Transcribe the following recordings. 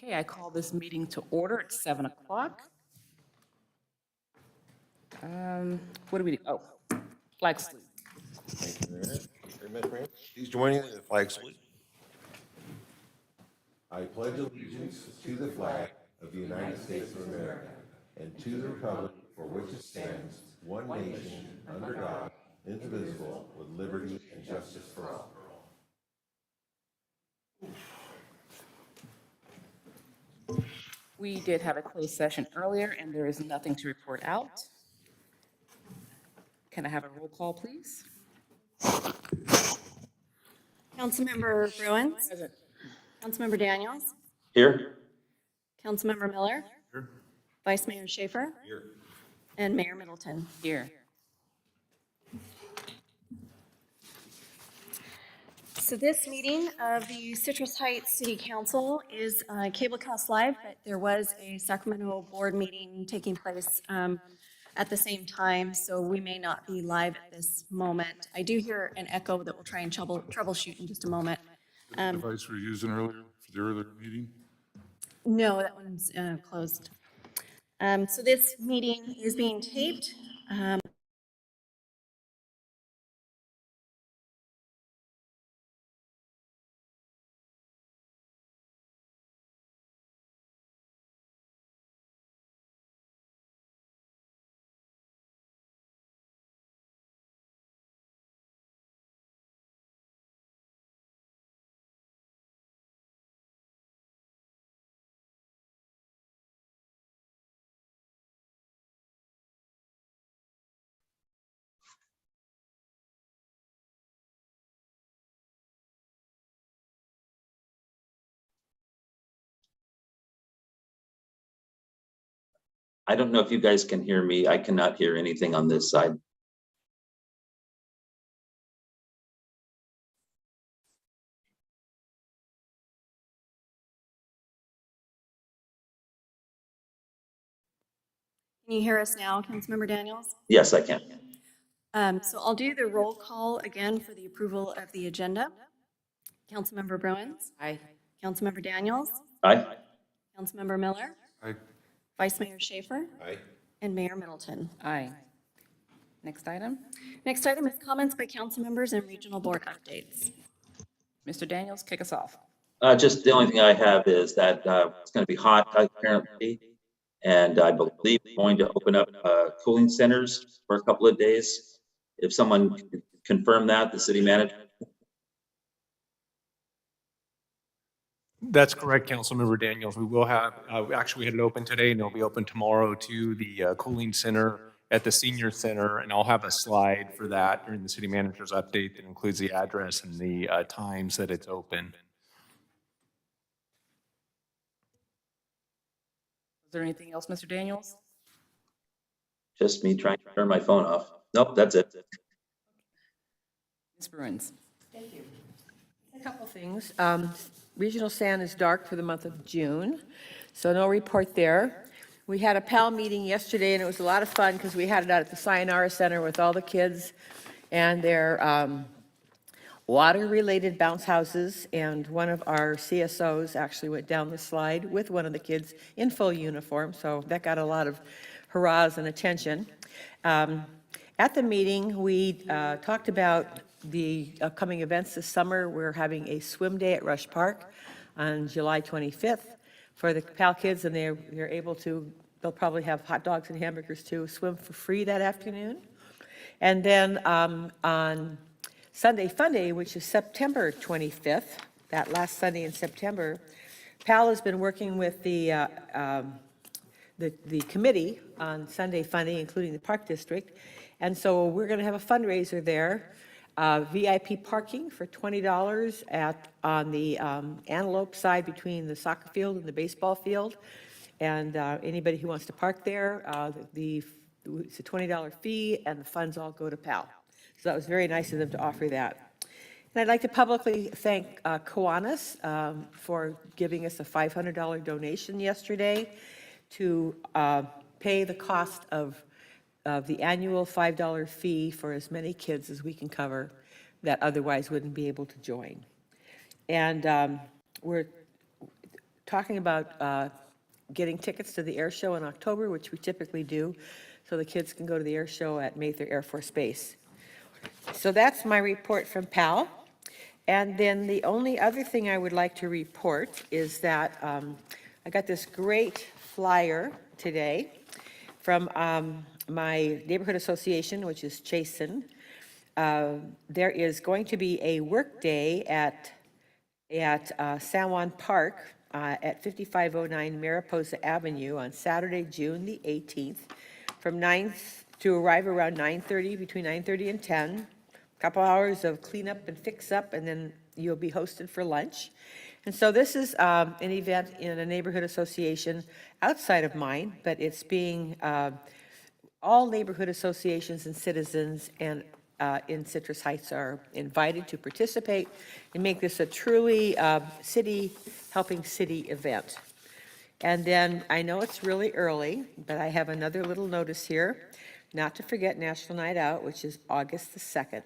Okay, I call this meeting to order at 7 o'clock. What do we do? Oh, flag salute. Thank you very much, Brandon. Please join me in the flag salute. I pledge allegiance to the flag of the United States of America and to the republic for which it stands, one nation, under God, indivisible, with liberty and justice for all. We did have a closed session earlier, and there is nothing to report out. Can I have a roll call, please? Councilmember Bruins, Present. Councilmember Daniels, Here. Councilmember Miller, Here. Vice Mayor Schaefer, Here. and Mayor Middleton. Here. So this meeting of the Citrus Heights City Council is cablecast live, but there was a Sacramento board meeting taking place at the same time, so we may not be live at this moment. I do hear an echo that we'll try and troubleshoot in just a moment. Device we were using earlier for the earlier meeting? No, that one's closed. So this meeting is being taped. I don't know if you guys can hear me. I cannot hear anything on this side. Can you hear us now, Councilmember Daniels? Yes, I can. So I'll do the roll call again for the approval of the agenda. Councilmember Bruins, Aye. Councilmember Daniels, Aye. Councilmember Miller, Aye. Vice Mayor Schaefer, Aye. and Mayor Middleton. Aye. Next item. Next item is comments by council members and regional board updates. Mr. Daniels, kick us off. Just the only thing I have is that it's going to be hot apparently. And I believe going to open up cooling centers for a couple of days. If someone can confirm that, the city manager. That's correct, Councilmember Daniels. We will have, actually we had it open today and it'll be open tomorrow to the cooling center at the senior center. And I'll have a slide for that during the city manager's update that includes the address and the times that it's open. Is there anything else, Mr. Daniels? Just me trying to turn my phone off. Nope, that's it. Ms. Bruins? Thank you. A couple things. Regional sand is dark for the month of June, so no report there. We had a PAL meeting yesterday, and it was a lot of fun because we had it out at the Sayonara Center with all the kids and their water-related bounce houses, and one of our CSOs actually went down the slide with one of the kids in full uniform, so that got a lot of hurrahs and attention. At the meeting, we talked about the upcoming events this summer. We're having a swim day at Rush Park on July 25th for the PAL kids, and they're able to, they'll probably have hot dogs and hamburgers too, swim for free that afternoon. And then on Sunday Fun Day, which is September 25th, that last Sunday in September, PAL has been working with the committee on Sunday Fun Day, including the Park District. And so we're going to have a fundraiser there. VIP parking for $20 on the Antelope side between the soccer field and the baseball field. And anybody who wants to park there, it's a $20 fee, and the funds all go to PAL. So that was very nice of them to offer that. And I'd like to publicly thank Kiwanis for giving us a $500 donation yesterday to pay the cost of the annual $5 fee for as many kids as we can cover that otherwise wouldn't be able to join. And talking about getting tickets to the air show in October, which we typically do, so the kids can go to the air show at Mather Air Force Base. So that's my report from PAL. And then the only other thing I would like to report is that I got this great flyer today from my neighborhood association, which is Chasen. There is going to be a work day at San Juan Park at 5509 Mariposa Avenue on Saturday, June the 18th, from 9 to arrive around 9:30, between 9:30 and 10. Couple hours of cleanup and fix up, and then you'll be hosted for lunch. And so this is an event in a neighborhood association outside of mine, but it's being, all neighborhood associations and citizens and in Citrus Heights are invited to participate and make this a truly city, helping city event. And then, I know it's really early, but I have another little notice here, not to forget National Night Out, which is August the 2nd,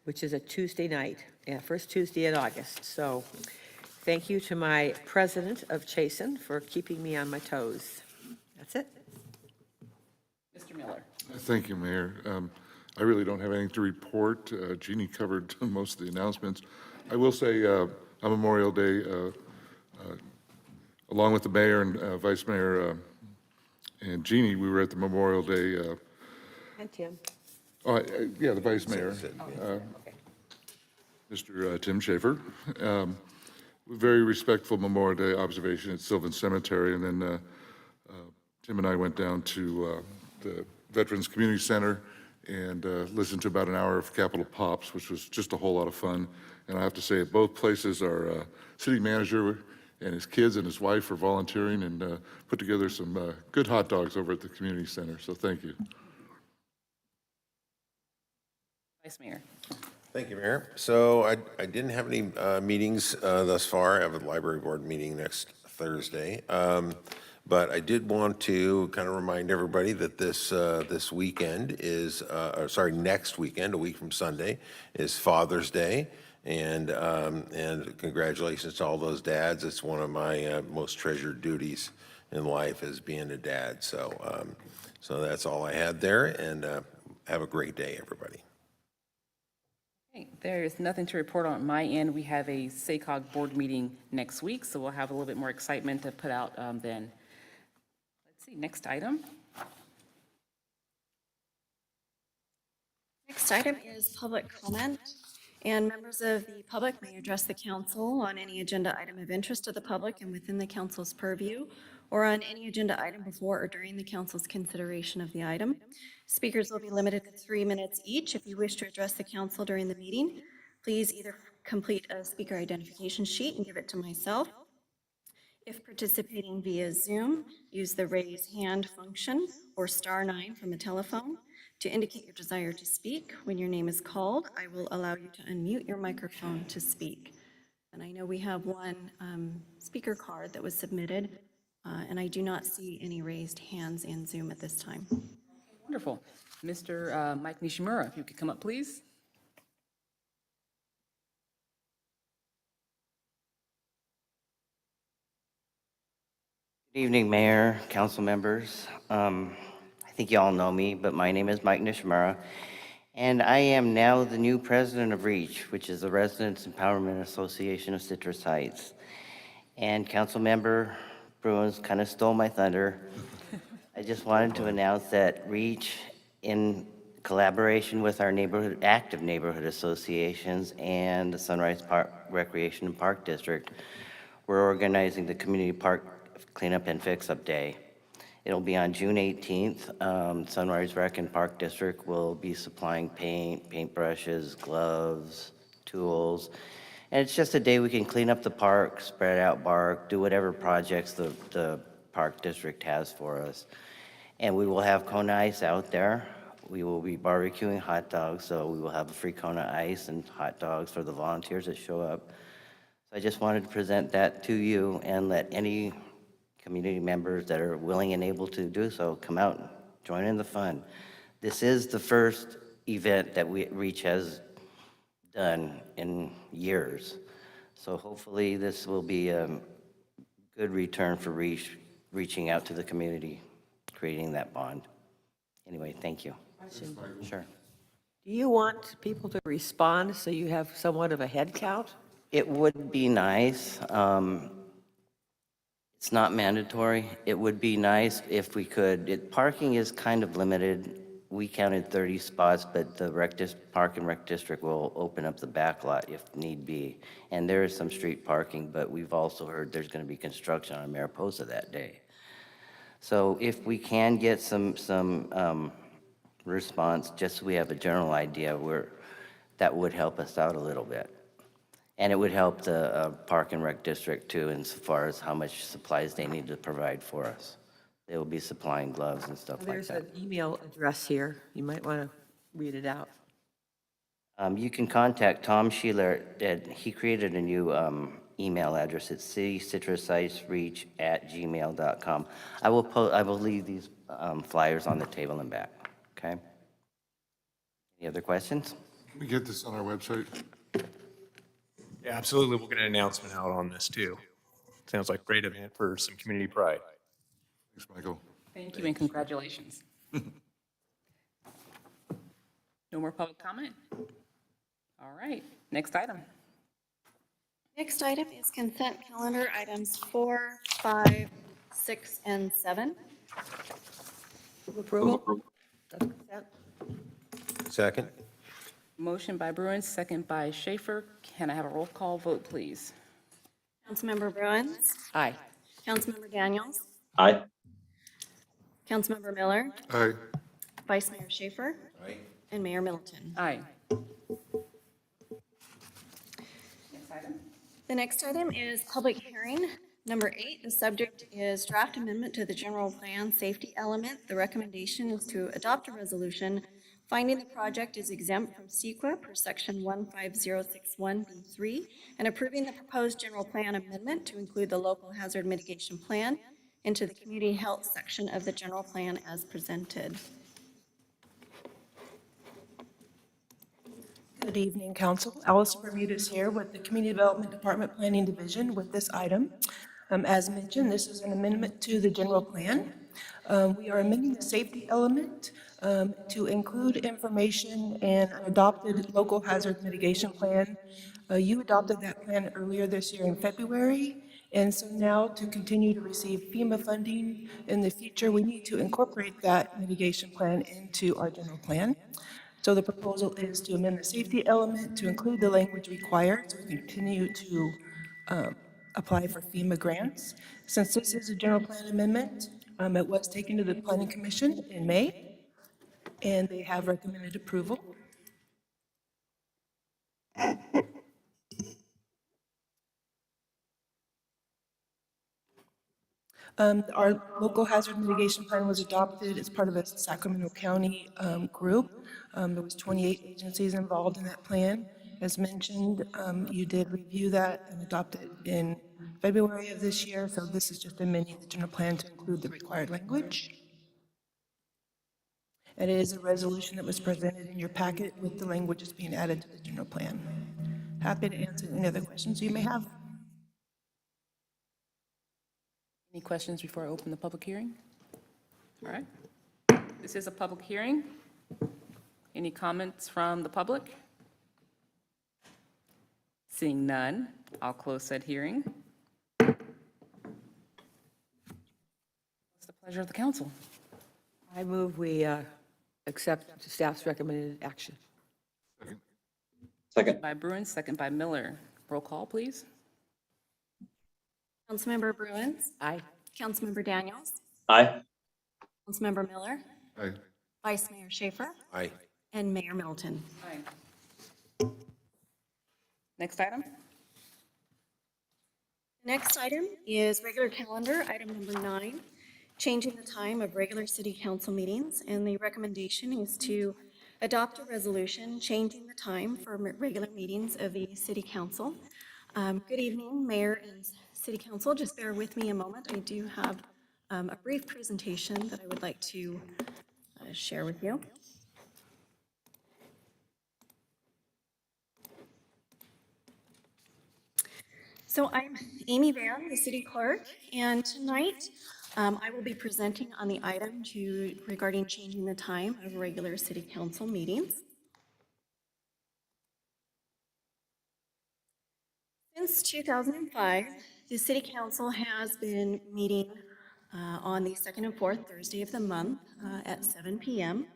which is a Tuesday night, first Tuesday in August. So thank you to my president of Chasen for keeping me on my toes. That's it. Mr. Miller. Thank you, Mayor. I really don't have anything to report. Jeannie covered most of the announcements. I will say on Memorial Day, along with the mayor and vice mayor and Jeannie, we were at the Memorial Day. And Tim. Yeah, the vice mayor, Mr. Tim Schaefer. Very respectful Memorial Day observation at Sylvan Cemetery, and then Tim and I went down to the Veterans Community Center and listened to about an hour of Capitol Pops, which was just a whole lot of fun. And I have to say, at both places, our city manager and his kids and his wife are volunteering and put together some good hot dogs over at the community center. So thank you. Vice Mayor. Thank you, Mayor. So I didn't have any meetings thus far. I have a library board meeting next Thursday. But I did want to kind of remind everybody that this weekend is, next weekend, a week from Sunday, is Father's Day. And congratulations to all those dads. It's one of my most treasured duties in life, is being a dad. So, so that's all I had there, and have a great day, everybody. Okay, there is nothing to report on my end. We have a SACOG board meeting next week, so we'll have a little bit more excitement to put out then. Let's see, next item. Next item is public comment, and members of the public may address the council on any agenda item of interest to the public and within the council's purview, or on any agenda item before or during the council's consideration of the item. Speakers will be limited to 3 minutes each. If you wish to address the council during the meeting, please either complete a speaker identification sheet and give it to myself. If participating via Zoom, use the raise hand function or *9 from a telephone to indicate your desire to speak. When your name is called, I will allow you to unmute your microphone to speak. And I know we have one speaker card that was submitted, and I do not see any raised hands in Zoom at this time. Wonderful. Mr. Mike Nishimura, if you could come up, please. Good evening, Mayor, council members. I think you all know me, but my name is Mike Nishimura, and I am now the new president of REACH, which is the Residents Empowerment Association of Citrus Heights. And council member Bruins kind of stole my thunder. I just wanted to announce that REACH, in collaboration with our active neighborhood associations and the Sunrise Park Recreation and Park District, we're organizing the Community Park Cleanup and Fix-Up Day. It'll be on June 18th. Sunrise Rec and Park District will be supplying paint, paintbrushes, gloves, tools. And it's just a day we can clean up the park, spread out bark, do whatever projects the Park District has for us. And we will have Kona Ice out there. We will be barbecuing hot dogs, so we will have a free Kona Ice and hot dogs for the volunteers that show up. So I just wanted to present that to you and let any community members that are willing and able to do so come out and join in the fun. This is the first event that REACH has done in years. So hopefully this will be good return for reaching out to the community, creating that bond. Anyway, thank you. Sure. Do you want people to respond so you have somewhat of a head count? It would be nice. It's not mandatory. It would be nice if we could. Parking is kind of limited. We counted 30 spots, but the Park and Rec District will open up the back lot if need be. And there is some street parking, but we've also heard there's going to be construction on Mariposa that day. So if we can get some response, just so we have a general idea, that would help us out a little bit. And it would help the Park and Rec District too, insofar as how much supplies they need to provide for us. They will be supplying gloves and stuff like There's that. an email address here. You might want to read it out. You can contact Tom Sheeler. He created a new email address. It's citycitrusicesreach@gmail.com. I will leave these flyers on the table and back. Okay. Any other questions? Can we get this on our website? Yeah, absolutely. We'll get an announcement out on this too. Sounds like a great event for some community pride. Thanks, Michael. Thank you and congratulations. No more public comment? All right, next item. Next item is consent calendar items 4, 5, 6, and 7. Approval? Second? Motion by Bruin, second by Schaefer. Can I have a roll call vote, please? Councilmember Bruins, Aye. Councilmember Daniels, Aye. Councilmember Miller, Aye. Vice Mayor Schaefer, Aye. and Mayor Middleton. Aye. Next item. The next item is public hearing. Number 8, the subject is draft amendment to the general plan safety element. The recommendation is to adopt a resolution finding the project is exempt from CEQA per section 15061B3 and approving the proposed general plan amendment to include the local hazard mitigation plan into the community health section of the general plan as presented. Good evening, Council. Allison Bermudez here with the Community Development Department Planning Division with this item. As mentioned, this is an amendment to the general plan. We are amending the safety element to include information and an adopted local hazard mitigation plan. You adopted that plan earlier this year in February, and so now to continue to receive FEMA funding in the future, we need to incorporate that mitigation plan into our general plan. So the proposal is to amend the safety element to include the language required to continue to apply for FEMA grants. Since this is a general plan amendment, it was taken to the Planning Commission in May, and they have recommended approval. Our local hazard mitigation plan was adopted as part of a Sacramento County group. There was 28 agencies involved in that plan. As mentioned, you did review that and adopt it in February of this year, so this is just amending the general plan to include the required language. It is a resolution that was presented in your packet with the language that's being added to the general plan. Happy to answer any other questions you may have. Any questions before I open the public hearing? All right. This is a public hearing. Any comments from the public? Seeing none, I'll close said hearing. What's the pleasure of the council? I move we accept staff's recommended action. Second. By Bruin, second by Miller. Roll call, please. Councilmember Bruins, Aye. Councilmember Daniels, Aye. Councilmember Miller, Aye. Vice Mayor Schaefer, Aye. and Mayor Middleton. Aye. Next item. The next item is regular calendar, item number 9, changing the time of regular city council meetings, and the recommendation is to adopt a resolution changing the time for regular meetings of the city council. Good evening, Mayor and City Council. Just bear with me a moment. I do have a brief presentation that I would like to share with you. So I'm Amy Van, the city clerk, and tonight I will be presenting on the item regarding changing the time of regular city council meetings. Since 2005, the city council has been meeting on the second and fourth Thursday of the month at 7 p.m.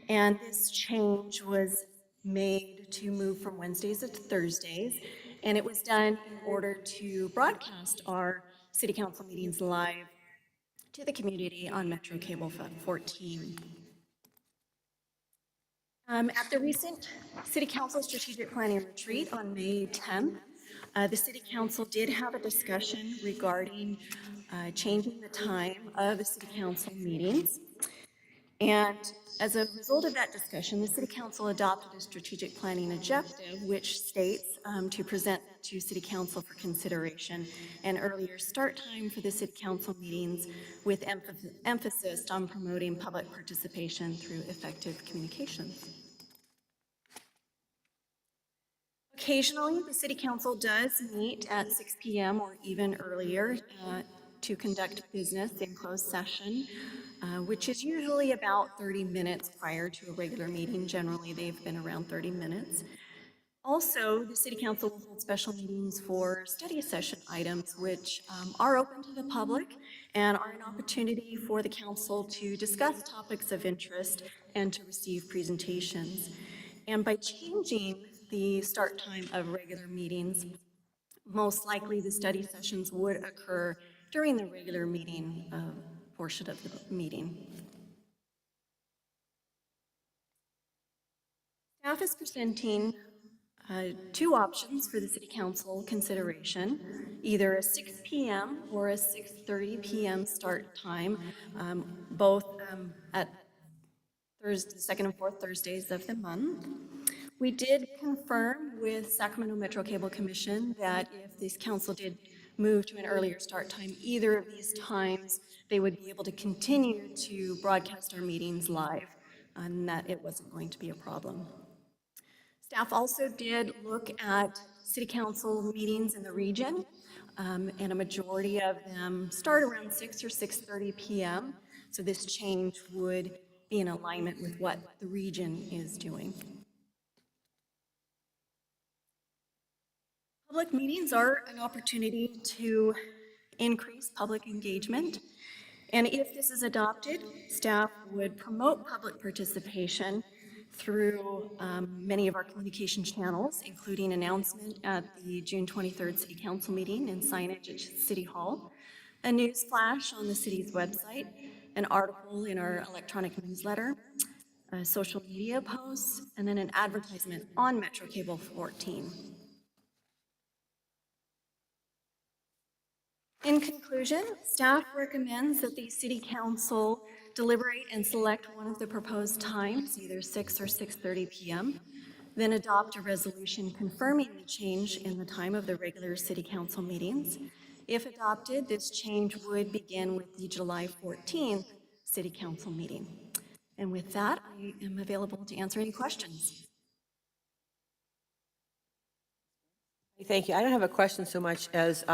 And this change was made to move from Wednesdays to Thursdays, and it was done in order to broadcast our city council meetings live to the community on Metro Cable 14. At the recent City Council Strategic Planning Retreat on May 10th, the City Council did have a discussion regarding changing the time of the City Council meetings. And as a result of that discussion, the City Council adopted a strategic planning objective, which states to present to City Council for consideration an earlier start time for the City Council meetings with emphasis on promoting public participation through effective communications. Occasionally, the City Council does meet at 6 p.m. or even earlier to conduct business in closed session, which is usually about 30 minutes prior to a regular meeting. Generally, they've been around 30 minutes. Also, the City Council will hold special meetings for study session items, which are open to the public and are an opportunity for the council to discuss topics of interest and to receive presentations. And by changing the start time of regular meetings, most likely the study sessions would occur during the regular meeting portion of the meeting. Staff is presenting two options for the City Council consideration, either a 6 p.m. or a 6:30 p.m. start time, both at Thursday, second and fourth Thursdays of the month. We did confirm with Sacramento Metro Cable Commission that if this council did move to an earlier start time, either of these times, they would be able to continue to broadcast our meetings live, and that it wasn't going to be a problem. Staff also did look at city council meetings in the region, and a majority of them start around 6 or 6:30 p.m. So this change would be in alignment with what the region is doing. Public meetings are an opportunity to increase public engagement, and if this is adopted, staff would promote public participation through many of our communication channels, including announcement at the June 23rd City Council meeting and signage at City Hall, a news flash on the city's website, an article in our electronic newsletter, social media posts, and then an advertisement on Metro Cable 14. In conclusion, staff recommends that the City Council deliberate and select one of the proposed times, either 6 or 6:30 p.m., then adopt a resolution confirming the change in the time of the regular City Council meetings. If adopted, this change would begin with the July 14th City Council meeting. And with that, I am available to answer any questions. Thank you. I don't have a question so much as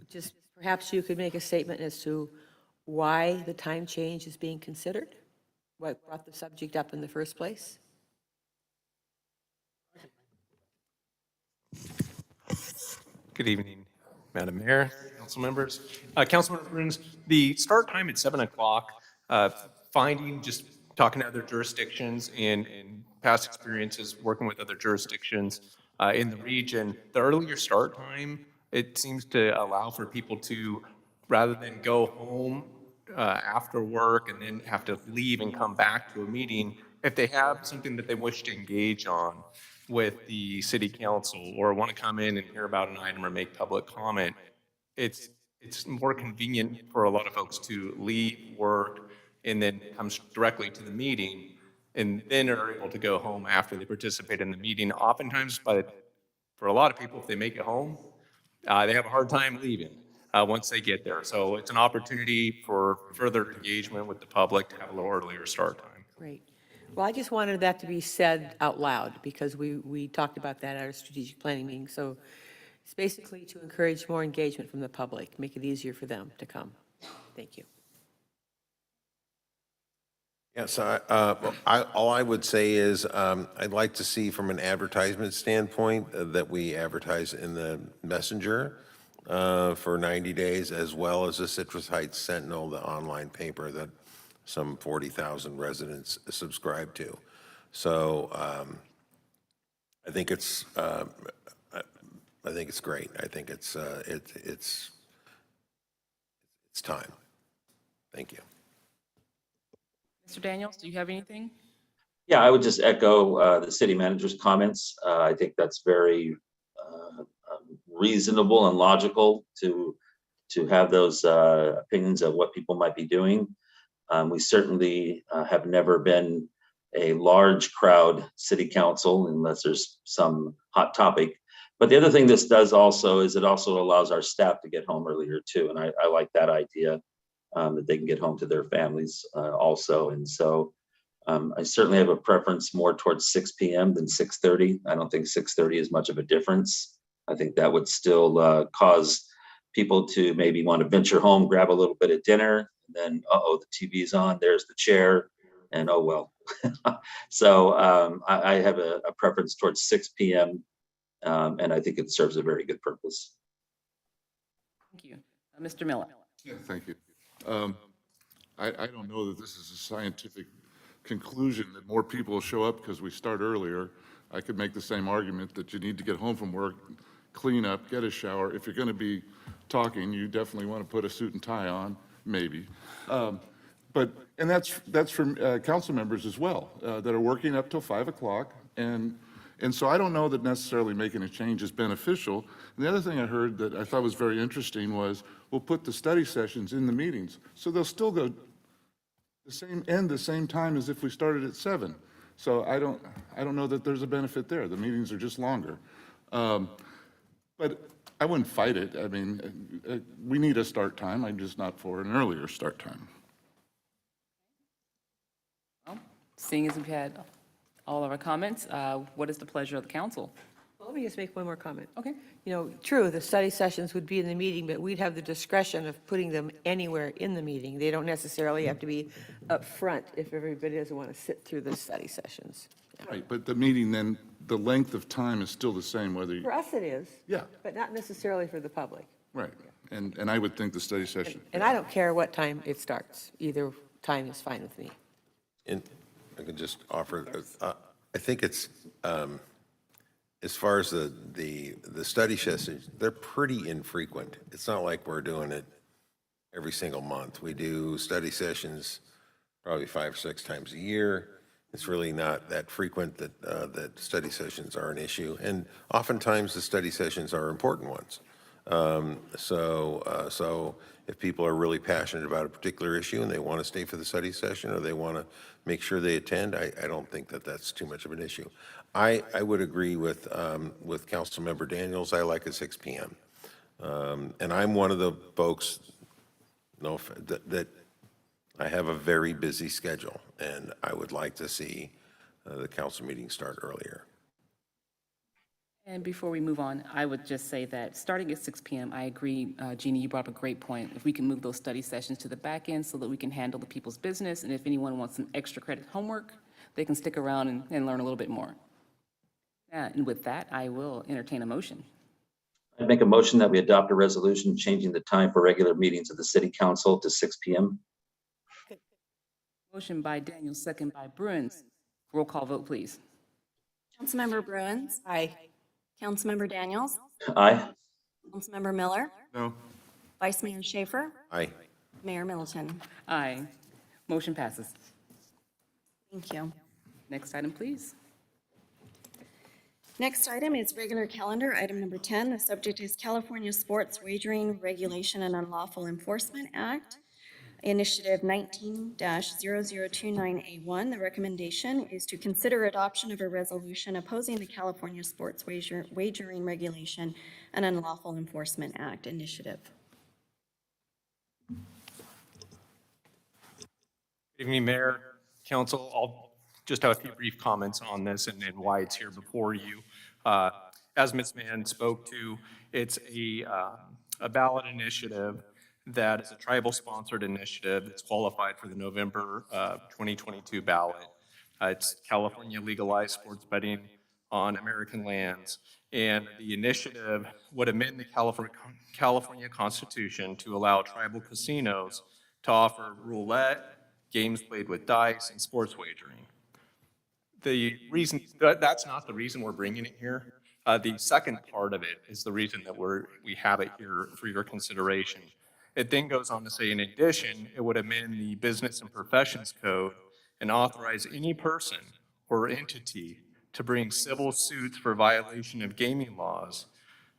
just perhaps you could make a statement as to why the time change is being considered? What brought the subject up in the first place? Good evening, Madam Mayor, council members. Councilmember Bruns, the start time at 7 o'clock, finding, just talking to other jurisdictions and past experiences working with other jurisdictions in the region, the earlier start time, it seems to allow for people to, rather than go home after work and then have to leave and come back to a meeting, if they have something that they wish to engage on with the city council or want to come in and hear about an item or make public comment, it's more convenient for a lot of folks to leave work and then come directly to the meeting and then are able to go home after they participate in the meeting. Oftentimes, for a lot of people, if they make it home, they have a hard time leaving once they get there. So it's an opportunity for further engagement with the public to have a little earlier start time. Great. Well, I just wanted that to be said out loud because we talked about that at our strategic planning meeting. So It's basically to encourage more engagement from the public, make it easier for them to come. Thank you. Yes, all I would say is, I'd like to see from an advertisement standpoint that we advertise in the Messenger for 90 days, as well as the Citrus Heights Sentinel, the online paper that some 40,000 residents subscribe to. So I think it's great. I think it's time. Thank you. Mr. Daniels, do you have anything? Yeah, I would just echo the city manager's comments. I think that's very reasonable and logical to have those opinions of what people might be doing. We certainly have never been a large crowd city council unless there's some hot topic. But the other thing this does also is it also allows our staff to get home earlier too. And I like that idea, that they can get home to their families also. And so I certainly have a preference more towards 6 p.m. than 6:30. I don't think 6:30 is much of a difference. I think that would still cause people to maybe want to venture home, grab a little bit of dinner, and then, uh-oh, the TV's on, there's the chair, and oh, well. So I have a preference towards 6 p.m., and I think it serves a very good purpose. Thank you. Mr. Miller? Yeah, thank you. I don't know that this is a scientific conclusion that more people will show up because we start earlier. I could make the same argument that you need to get home from work, clean up, get a shower. If you're going to be talking, you definitely want to put a suit and tie on, maybe. And that's for council members as well, that are working up till 5 o'clock. And so I don't know that necessarily making a change is beneficial. And the other thing I heard that I thought was very interesting was we'll put the study sessions in the meetings. So they'll still go the same time as if we started at 7. So I don't know that there's a benefit there. The meetings are just longer. But I wouldn't fight it. I mean, we need a start time. I'm just not for an earlier start time. Well, seeing as we've had all of our comments, what is the pleasure of the council? Well, let me just make one more comment. Okay. You know, true, the study sessions would be in the meeting, but we'd have the discretion of putting them anywhere in the meeting. They don't necessarily have to be up front if everybody doesn't want to sit through the study sessions. Right, but the meeting then, the length of time is still the same whether you, For us, it is. Yeah. But not necessarily for the public. right. And I would think the study session, And I don't care what time it starts. Either time is fine with me. And I could just offer, I think it's, as far as the study sessions, they're pretty infrequent. It's not like we're doing it every single month. We do study sessions probably 5 or 6 times a year. It's really not that frequent that study sessions are an issue. And oftentimes the study sessions are important ones. So if people are really passionate about a particular issue and they want to stay for the study session or they want to make sure they attend, I don't think that that's too much of an issue. I would agree with Councilmember Daniels. I like a 6 p.m. And I'm one of the folks that I have a very busy schedule, and I would like to see the council meeting start earlier. And before we move on, I would just say that starting at 6 p.m., I agree, Jeannie, you brought up a great point. If we can move those study sessions to the back end so that we can handle the people's business, and if anyone wants some extra credit homework, they can stick around and learn a little bit more. And with that, I will entertain a motion. I'd make a motion that we adopt a resolution changing the time for regular meetings of the city council to 6 p.m. Motion by Daniels, second by Bruins. Roll call vote, please. Councilmember Bruins, Aye. Councilmember Daniels, Aye. Councilmember Miller, no? Vice Mayor Schaefer, Aye. Mayor Middleton. Aye. Motion passes. Thank you. Next item, please. Next item is regular calendar, item number 10. The subject is California Sports Wagering Regulation and Unlawful Enforcement Act, Initiative 19-0029A1. The recommendation is to consider adoption of a resolution opposing the California Sports Wagering Regulation and Unlawful Enforcement Act initiative. Good evening, Mayor, Council. I'll just have a few brief comments on this and why it's here before you. As Ms. Mann spoke to, it's a ballot initiative that is a tribal-sponsored initiative that's qualified for the November 2022 ballot. It's California legalized sports betting on American lands. And the initiative would amend the California Constitution to allow tribal casinos to offer roulette, games played with dice, and sports wagering. The reason, that's not the reason we're bringing it here. The second part of it is the reason that we have it here for your consideration. It then goes on to say, in addition, it would amend the Business and Professions Code and authorize any person or entity to bring civil suits for violation of gaming laws,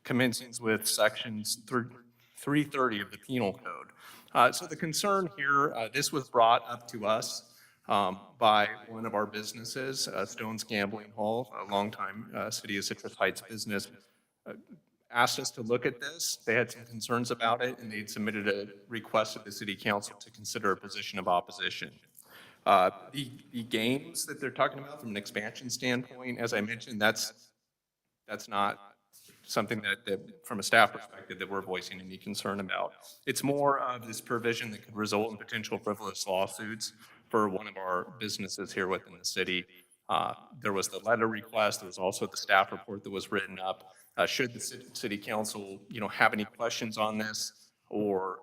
commencing with sections 330 of the Penal Code. So the concern here, this was brought up to us by one of our businesses, Stone's Gambling Hall, a longtime City of Citrus Heights business, asked us to look at this. They had some concerns about it, and they'd submitted a request to the City Council to consider a position of opposition. The games that they're talking about from an expansion standpoint, as I mentioned, that's not something that from a staff perspective that we're voicing any concern about. It's more of this provision that could result in potential frivolous lawsuits for one of our businesses here within the city. There was the letter request. There was also the staff report that was written up. Should the city council, have any questions on this or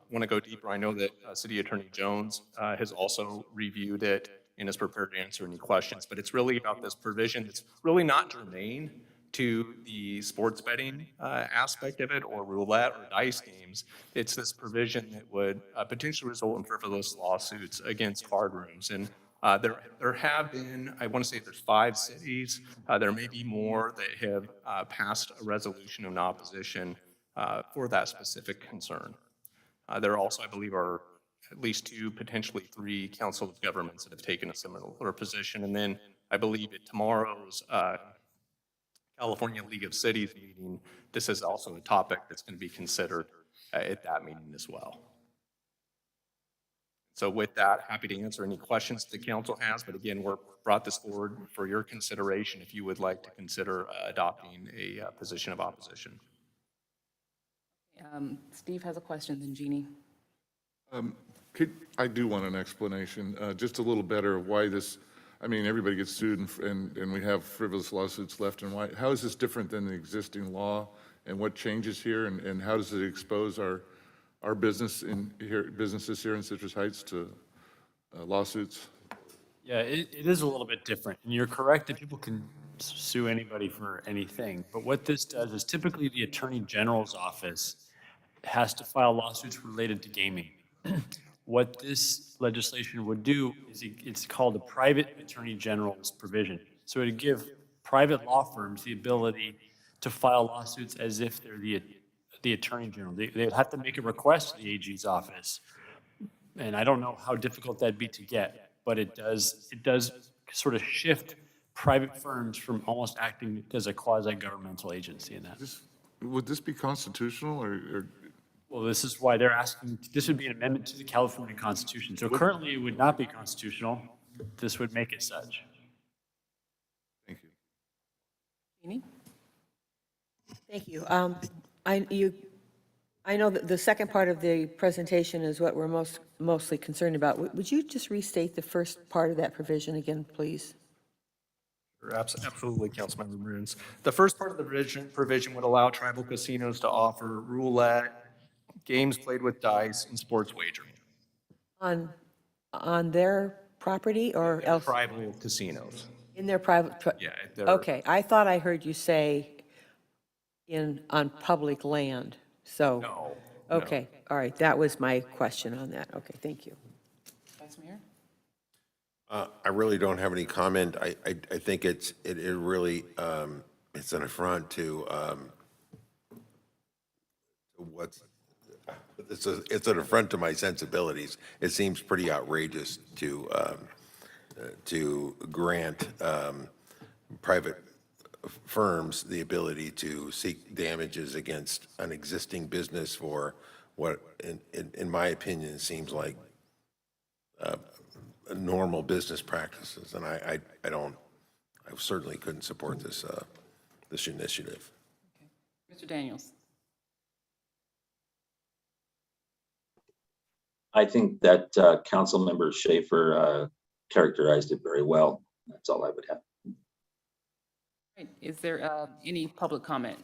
want to go deeper, I know that City Attorney Jones has also reviewed it and is prepared to answer any questions. But it's really about this provision that's really not germane to the sports betting aspect of it or roulette or dice games. It's this provision that would potentially result in frivolous lawsuits against card rooms. And there have been, I want to say there's 5 cities, there may be more that have passed a resolution in opposition for that specific concern. There also, I believe, are at least 2, potentially 3 council of governments that have taken a similar position. And then I believe at tomorrow's California League of Cities meeting, this is also a topic that's going to be considered at that meeting as well. So with that, happy to answer any questions the council has, but again, we're brought this forward for your consideration if you would like to consider adopting a position of opposition. Steve has a question, then Jeannie. I do want an explanation, just a little better of why this, everybody gets sued and we have frivolous lawsuits left and right. How is this different than the existing law and what changes here and how does it expose our businesses here in Citrus Heights to lawsuits? Yeah, it is a little bit different. And you're correct that people can sue anybody for anything. But what this does is typically the Attorney General's office has to file lawsuits related to gaming. What this legislation would do is it's called a private Attorney General's provision. So it would give private law firms the ability to file lawsuits as if they're the Attorney General. They would have to make a request to the AG's office. And I don't know how difficult that'd be to get, but it does sort of shift private firms from almost acting as a quasi-governmental agency in that. Would this be constitutional or? Well, this is why they're asking, this would be an amendment to the California Constitution. So currently it would not be constitutional. This would make it such. Thank you. Jeannie? Thank you. I know that the second part of the presentation is what we're mostly concerned about. Would you just restate the first part of that provision again, please? Absolutely, Councilmember Bruns. The first part of the provision would allow tribal casinos to offer roulette, games played with dice, and sports wagering. On their property or else? Tribal casinos. In their private? Yeah. Okay, I thought I heard you say on public land, so. No. Okay, all right, that was my question on that. Okay, thank you. Vice Mayor? I really don't have any comment. I think it really it's an affront to it's an affront to my sensibilities. It seems pretty outrageous to grant private firms the ability to seek damages against an existing business for what, in my opinion, seems like normal business practices. And I certainly couldn't support this initiative. Mr. Daniels? I think that Councilmember Schaefer characterized it very well. That's all I would have. Right. Is there any public comment?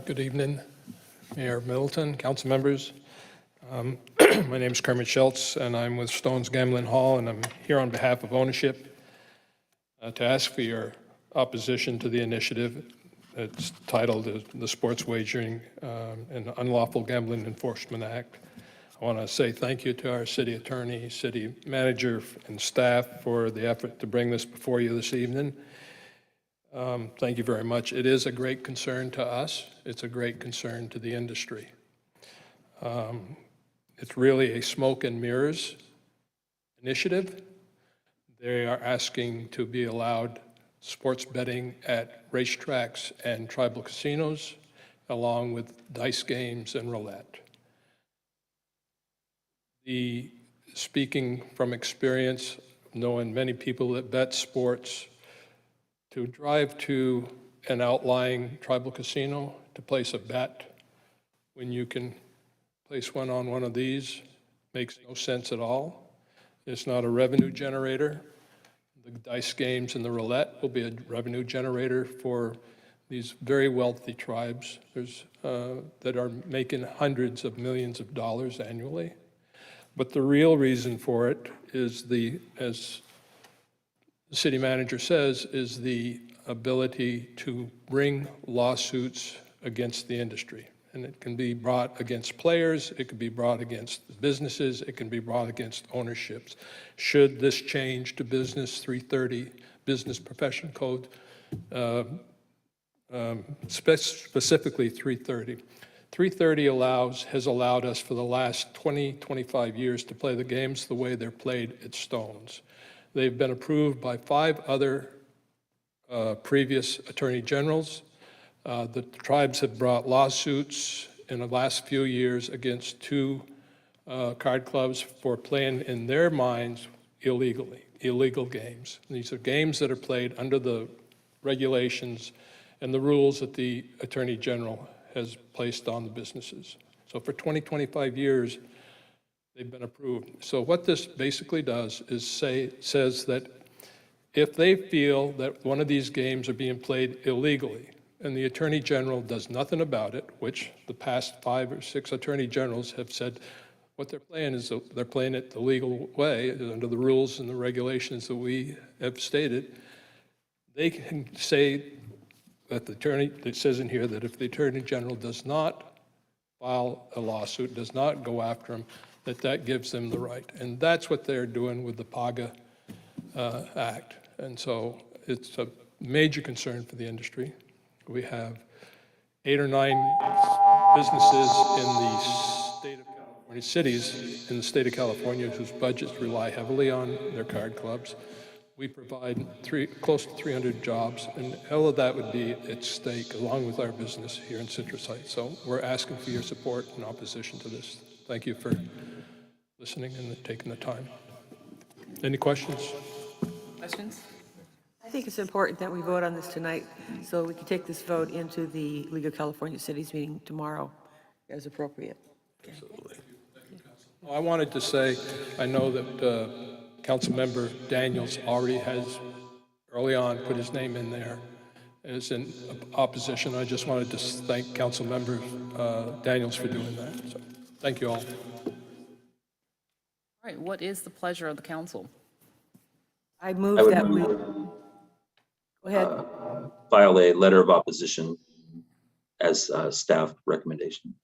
Good evening, Mayor Middleton, council members. My name is Kermit Schultz, and I'm with Stone's Gambling Hall, and I'm here on behalf of ownership to ask for your opposition to the initiative. It's titled the Sports Wagering and Unlawful Gambling Enforcement Act. I want to say thank you to our city attorney, city manager, and staff for the effort to bring this before you this evening. Thank you very much. It is a great concern to us. It's a great concern to the industry. It's really a smoke and mirrors initiative. They are asking to be allowed sports betting at racetracks and tribal casinos, along with dice games and roulette. Speaking from experience, knowing many people that bet sports, to drive to an outlying tribal casino to place a bet when you can place one on one of these makes no sense at all. It's not a revenue generator. The dice games and the roulette will be a revenue generator for these very wealthy tribes that are making hundreds of millions of dollars annually. But the real reason for it is as the city manager says, is the ability to bring lawsuits against the industry. And it can be brought against players, it can be brought against businesses, it can be brought against ownerships. Should this change to Business 330, Business Profession Code, specifically 330. 330 has allowed us for the last 20, 25 years to play the games the way they're played at Stones. They've been approved by 5 other previous attorney generals. The tribes have brought lawsuits in the last few years against 2 card clubs for playing, in their minds, illegal games. These are games that are played under the regulations and the rules that the attorney general has placed on the businesses. So for 20, 25 years, they've been approved. So what this basically does is says that if they feel that one of these games are being played illegally, and the Attorney General does nothing about it, which the past 5 or 6 Attorney Generals have said what they're playing is they're playing it the legal way, under the rules and the regulations that we have stated, they can say that it says in here that if the Attorney General does not file a lawsuit, does not go after them, that gives them the right. And that's what they're doing with the PAGA Act. And so it's a major concern for the industry. We have 8 or 9 businesses in the state of California, cities in the state of California whose budgets rely heavily on their card clubs. We provide close to 300 jobs, and all of that would be at stake along with our business here in Citrus Heights. So we're asking for your support in opposition to this. Thank you for listening and taking the time. Any questions? Questions? I think it's important that we vote on this tonight, so we can take this vote into the League of California Cities meeting tomorrow as appropriate. Absolutely. I wanted to say, I know that Councilmember Daniels already has, early on, put his name in there as in opposition. I just wanted to thank Councilmember Daniels for doing that. So, thank you all. All right, what is the pleasure of the council? I move I would that we, move, go ahead. file a letter of opposition as staff recommendation.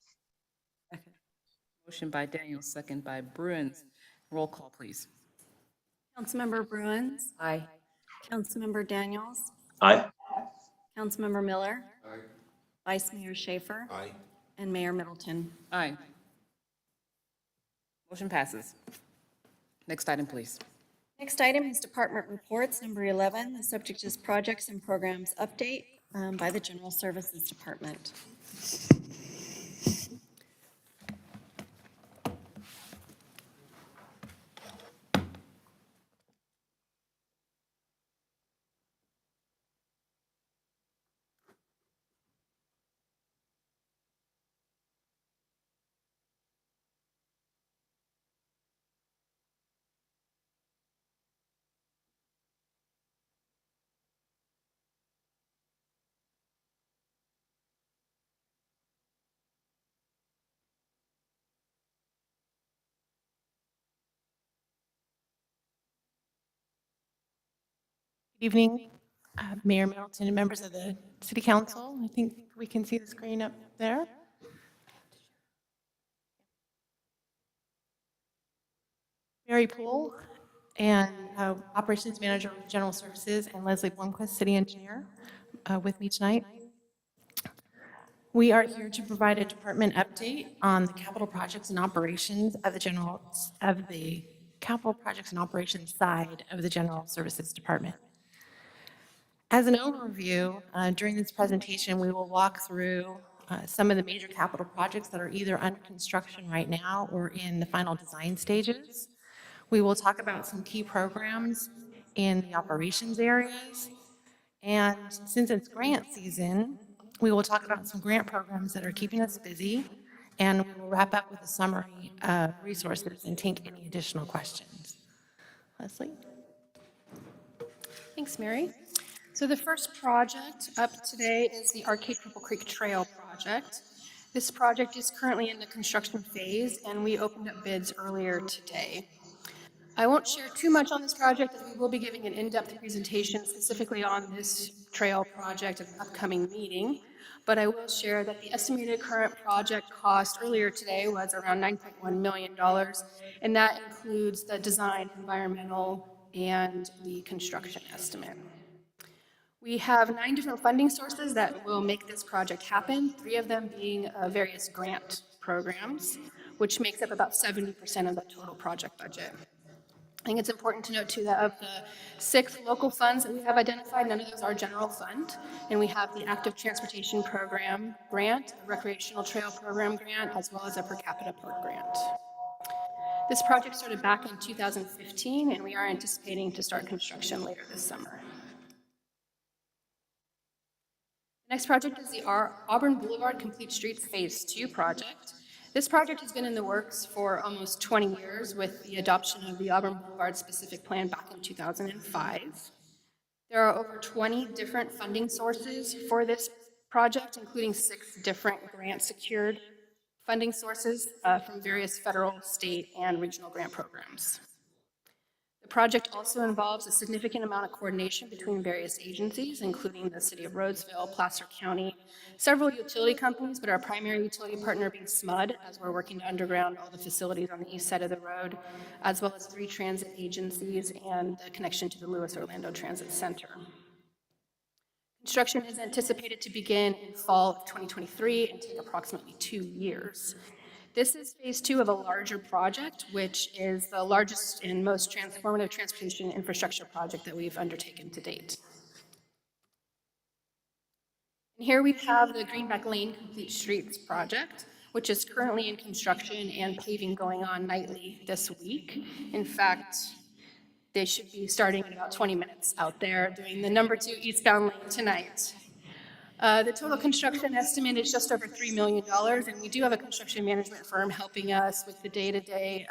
Motion by Daniels, second by Bruins. Roll call, please. Councilmember Bruins, Aye. Councilmember Daniels, Aye. Councilmember Miller. Vice Mayor Schaefer. Aye. And Mayor Middleton. Aye. Motion passes. Next item, please. Next item is Department Reports, number 11. The subject is Projects and Programs Update by the General Services Department. Evening, Mayor Middleton and members of the City Council. I think we can see the screen up there. Mary Poole and Operations Manager of General Services, and Leslie Blomquist, City Engineer, with me tonight. We are here to provide a department update on the capital projects and operations of the capital projects and operations side of the General Services Department. As an overview, during this presentation, we will walk through some of the major capital projects that are either under construction right now or in the final design stages. We will talk about some key programs in the operations areas. And since it's grant season, we will talk about some grant programs that are keeping us busy. And we will wrap up with a summary of resources and take any additional questions. Leslie? Thanks, Mary. So the first project up today is the Arcade Cripple Creek Trail project. This project is currently in the construction phase, and we opened up bids earlier today. I won't share too much on this project, as we will be giving an in-depth presentation specifically on this trail project at an upcoming meeting, but I will share that the estimated current project cost earlier today was around $9.1 million, and that includes the design, environmental, and the construction estimate. We have 9 different funding sources that will make this project happen, 3 of them being various grant programs, which makes up about 70% of the total project budget. I think it's important to note, too, that of the 6 local funds that we have identified, none of those are general fund, and we have the Active Transportation Program grant, a Recreational Trail Program grant, as well as a Per Capita Park grant. This project started back in 2015, and we are anticipating to start construction later this summer. The next project is the Auburn Boulevard Complete Streets Phase 2 project. This project has been in the works for almost 20 years with the adoption of the Auburn Boulevard Specific Plan back in 2005. There are over 20 different funding sources for this project, including 6 different grant-secured funding sources from various federal, state, and regional grant programs. The project also involves a significant amount of coordination between various agencies, including the City of Roseville, Placer County, several utility companies, but our primary utility partner being SMUD, as we're working to underground all the facilities on the east side of the road, as well as 3 transit agencies and the connection to the Lewis Orlando Transit Center. Construction is anticipated to begin in fall of 2023 and take approximately 2 years. This is phase 2 of a larger project, which is the largest and most transformative transportation infrastructure project that we've undertaken to date. And here we have the Greenback Lane Complete Streets project, which is currently in construction and paving going on nightly this week. In fact, they should be starting in about 20 minutes out there doing the number 2 eastbound lane tonight. The total construction estimate is just over $3 million, and we do have a construction management firm helping us with the day-to-day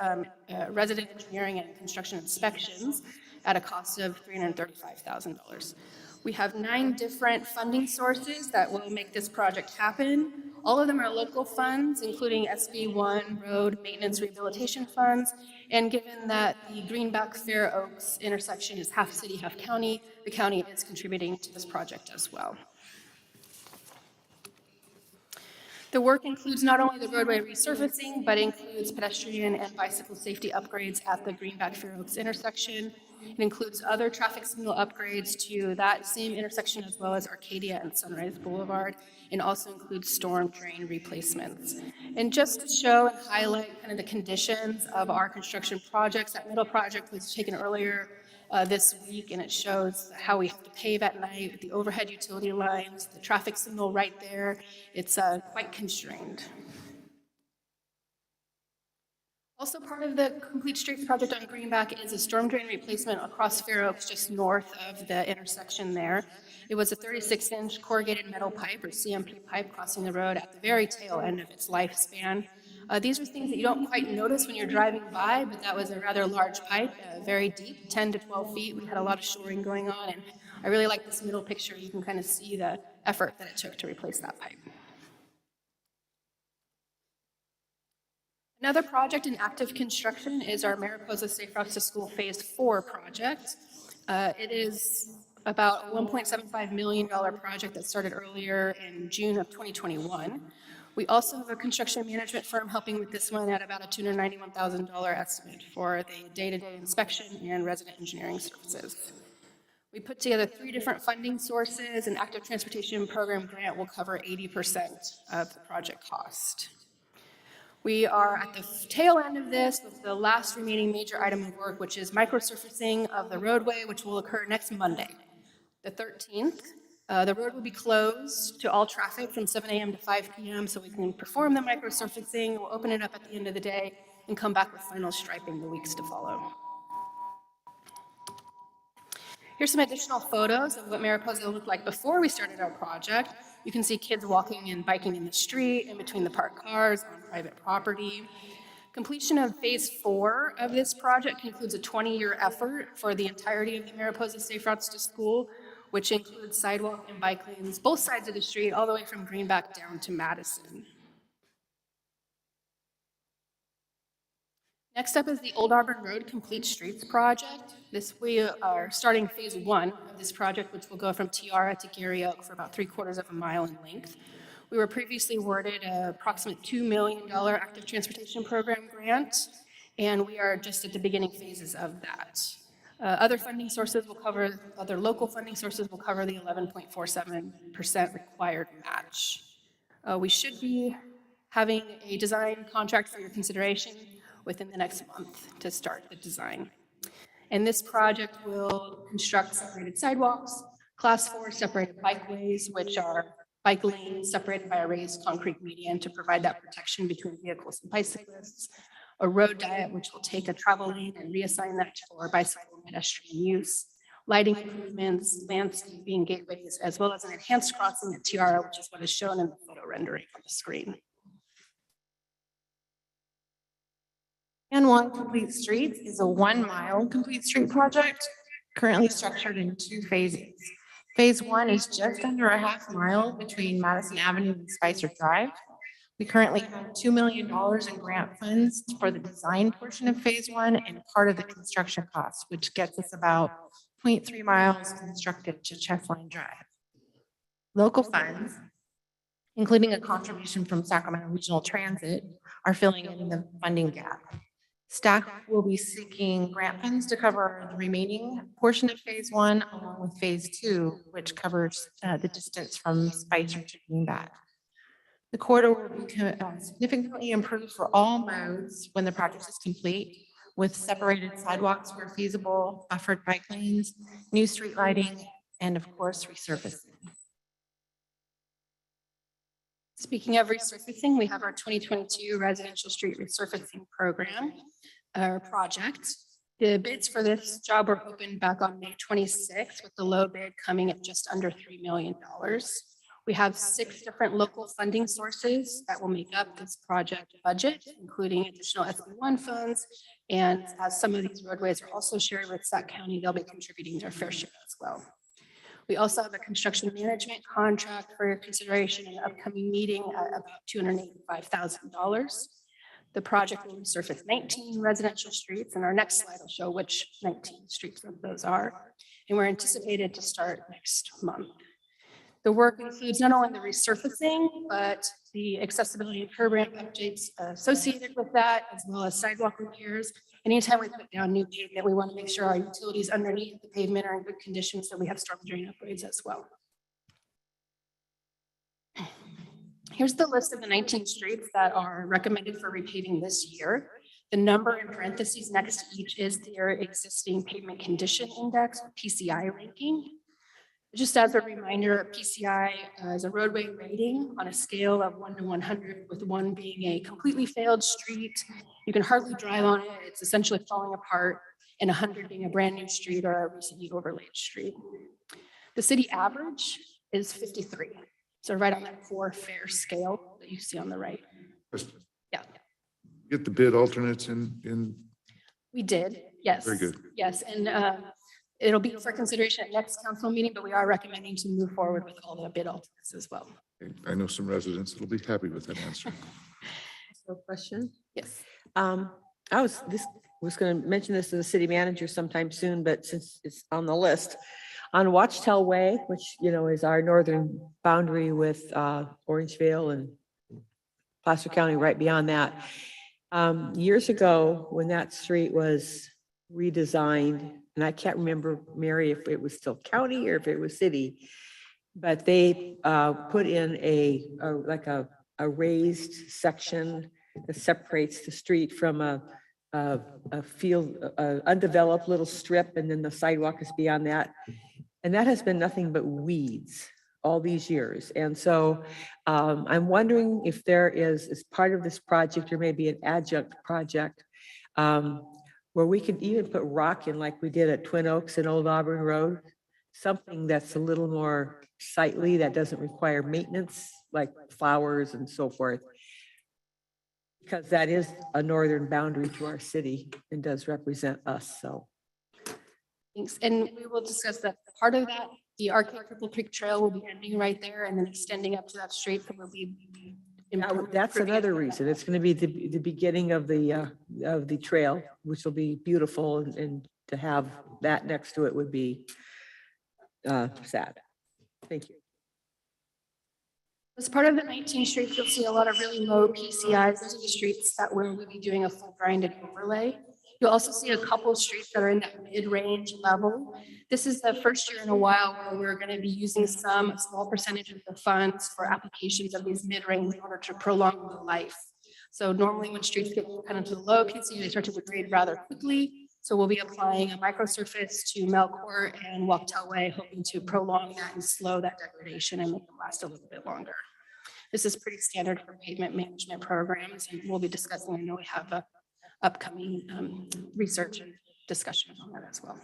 resident engineering and construction inspections at a cost of $335,000. We have 9 different funding sources that will make this project happen. All of them are local funds, including SB1 road maintenance rehabilitation funds, and given that the Greenback Fair Oaks intersection is half city, half county, the county is contributing to this project as well. The work includes not only the roadway resurfacing, but includes pedestrian and bicycle safety upgrades at the Greenback Fair Oaks intersection. It includes other traffic signal upgrades to that same intersection, as well as Arcadia and Sunrise Boulevard, and also includes storm drain replacements. And just to show and highlight kind of the conditions of our construction projects, that middle project was taken earlier this week, and it shows how we have to pave at night with the overhead utility lines, the traffic signal right there. It's quite constrained. Also part of the Complete Streets project on Greenback is a storm drain replacement across Fair Oaks, just north of the intersection there. It was a 36-inch corrugated metal pipe, or CMP pipe, crossing the road at the very tail end of its lifespan. These are things that you don't quite notice when you're driving by, but that was a rather large pipe, very deep, 10 to 12 feet. We had a lot of shoring going on, and I really like this middle picture. You can kind of see the effort that it took to replace that pipe. Another project in active construction is our Mariposa Safe Routes to School Phase 4 project. It is about a $1.75 million project that started earlier in June of 2021. We also have a construction management firm helping with this one at about a $291,000 estimate for the day-to-day inspection and resident engineering services. We put together 3 different funding sources. An active transportation program grant will cover 80% of the project cost. We are at the tail end of this with the last remaining major item of work, which is microsurfacing of the roadway, which will occur next Monday, the 13th. The road will be closed to all traffic from 7 a.m. to 5 p.m. so we can perform the microsurfacing. We'll open it up at the end of the day and come back with final striping the weeks to follow. Here's some additional photos of what Mariposa looked like before we started our project. You can see kids walking and biking in the street, in between the parked cars, on private property. Completion of phase 4 of this project concludes a 20-year effort for the entirety of the Mariposa Safe Routes to School, which includes sidewalk and bike lanes, both sides of the street, all the way from Greenback down to Madison. Next up is the Old Auburn Road Complete Streets project. We are starting phase 1 of this project, which will go from Tiara to Gary Oak for about 3/4 of a mile in length. We were previously awarded an approximate $2 million active transportation program grant, and we are just at the beginning phases of that. Other local funding sources will cover the 11.47% required match. We should be having a design contract for your consideration within the next month to start the design. And this project will construct separated sidewalks, class 4 separated bikeways, which are bike lanes separated by a raised concrete median to provide that protection between vehicles and bicyclists, a road diet, which will take a travel lane and reassign that for bicycle and pedestrian use, lighting improvements, landscaping, gateways, as well as an enhanced crossing at Tiara, which is what is shown in the photo rendering on the screen. And One Complete Streets is a 1-mile complete street project, currently structured in 2 phases. Phase 1 is just under a half mile between Madison Avenue and Spicer Drive. We currently have $2 million in grant funds for the design portion of phase 1 and part of the construction costs, which gets us about 0.3 miles constructed to Chestline Drive. Local funds, including a contribution from Sacramento Regional Transit, are filling in the funding gap. Staff will be seeking grant funds to cover the remaining portion of phase 1, along with phase 2, which covers the distance from Spicer to Greenback. The corridor will be significantly improved for all modes when the project is complete, with separated sidewalks where feasible, buffered bike lanes, new street lighting, and of course, resurfacing. Speaking of resurfacing, we have our 2022 residential street resurfacing program or project. The bids for this job were opened back on May 26th, with the low bid coming at just under $3 million. We have 6 different local funding sources that will make up this project budget, including additional SB1 funds. And as some of these roadways are also shared with Sac County, they'll be contributing their fair share as well. We also have a construction management contract for your consideration in the upcoming meeting at about $285,000. The project will resurface 19 residential streets, and our next slide will show which 19 streets of those are. And we're anticipated to start next month. The work includes not only the resurfacing, but the accessibility and curb ramp updates associated with that, as well as sidewalk repairs. Anytime we put down new pavement, we want to make sure our utilities underneath the pavement are in good condition, so we have storm drain upgrades as well. Here's the list of the 19 streets that are recommended for repaving this year. The number in parentheses next to each is their existing pavement condition index, PCI ranking. Just as a reminder, PCI is a roadway rating on a scale of 1 to 100, with 1 being a completely failed street. You can hardly drive on it. It's essentially falling apart, and 100 being a brand new street or a recently overlaid street. The city average is 53. So right on that 4 fair scale that you see on the right. Yeah. Get the bid alternates in. We did, yes. Very good. Yes, and it'll be for consideration at next council meeting, but we are recommending to move forward with all the bid alternates as well. I know some residents that'll be happy with that answer. So question? Yes. I was going to mention this to the city manager sometime soon, but since it's on the list, On Watchtower Way, which, you know, is our northern boundary with Orangevale and Placer County right beyond that. Years ago, when that street was redesigned, and I can't remember, Mary, if it was still county or if it was city, but they put in like a raised section that separates the street from a field, undeveloped little strip, and then the sidewalk is beyond that. And that has been nothing but weeds all these years. And so I'm wondering if there is, as part of this project, or maybe an adjunct project, where we could even put rock in like we did at Twin Oaks and Old Auburn Road, something that's a little more sightly, that doesn't require maintenance, like flowers and so forth. Because that is a northern boundary to our city and does represent us, so. Thanks. And we will discuss that. Part of that, the Arcade Cripple Creek Trail will be ending right there and then extending up to that street. So we'll be. That's another reason. It's going to be the beginning of the trail, which will be beautiful, and to have that next to it would be sad. Thank you. As part of the 19 streets, you'll see a lot of really low PCIs. Those are the streets that we'll be doing a full grind and overlay. You'll also see a couple of streets that are in that mid-range level. This is the first year in a while where we're going to be using a small percentage of the funds for applications of these mid-range in order to prolong the life. So normally when streets get kind of to the low PCI, they start to degrade rather quickly. So we'll be applying a microsurface to Melcourt and Walktail Way, hoping to prolong that and slow that degradation and make them last a little bit longer. This is pretty standard for pavement management programs, and we'll be discussing, I know we have a upcoming research and discussion on that as well.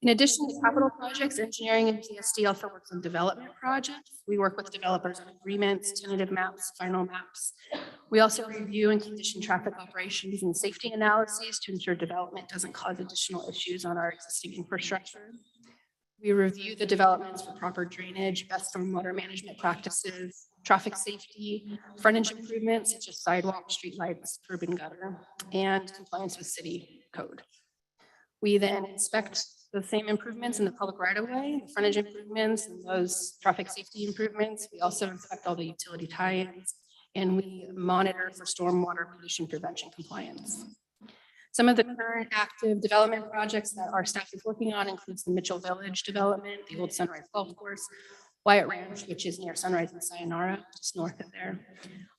In addition to capital projects, engineering and DSD also works on development projects. We work with developers on agreements, tentative maps, final maps. We also review and condition traffic operations and safety analyses to ensure development doesn't cause additional issues on our existing infrastructure. We review the developments for proper drainage, best stormwater management practices, traffic safety, frontage improvements such as sidewalk, streetlights, curb and gutter, and compliance with city code. We then inspect the same improvements in the public right-of-way, the frontage improvements, and those traffic safety improvements. We also inspect all the utility tie-ins, and we monitor for stormwater pollution prevention compliance. Some of the current active development projects that our staff is working on includes the Mitchell Village development, the old Sunrise Golf Course, Wyatt Ranch, which is near Sunrise and Sayonara, just north of there.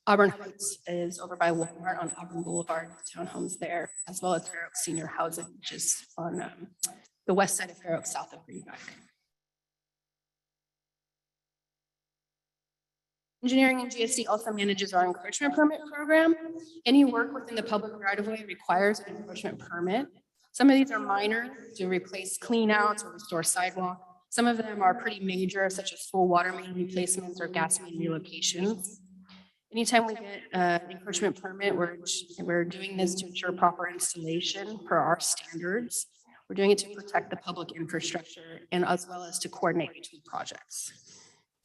Auburn Heights is over by Walmart on Auburn Boulevard, townhomes there, as well as Fair Oaks Senior Housing, which is on the west side of Fair Oaks, south of Greenback. Engineering and GSD also manages our encroachment permit program. Any work within the public right-of-way requires an encroachment permit. Some of these are minor, to replace cleanouts or restore sidewalk. Some of them are pretty major, such as full water main replacements or gas main relocations. Anytime we get an encroachment permit, we're doing this to ensure proper installation per our standards. We're doing it to protect the public infrastructure and as well as to coordinate between projects.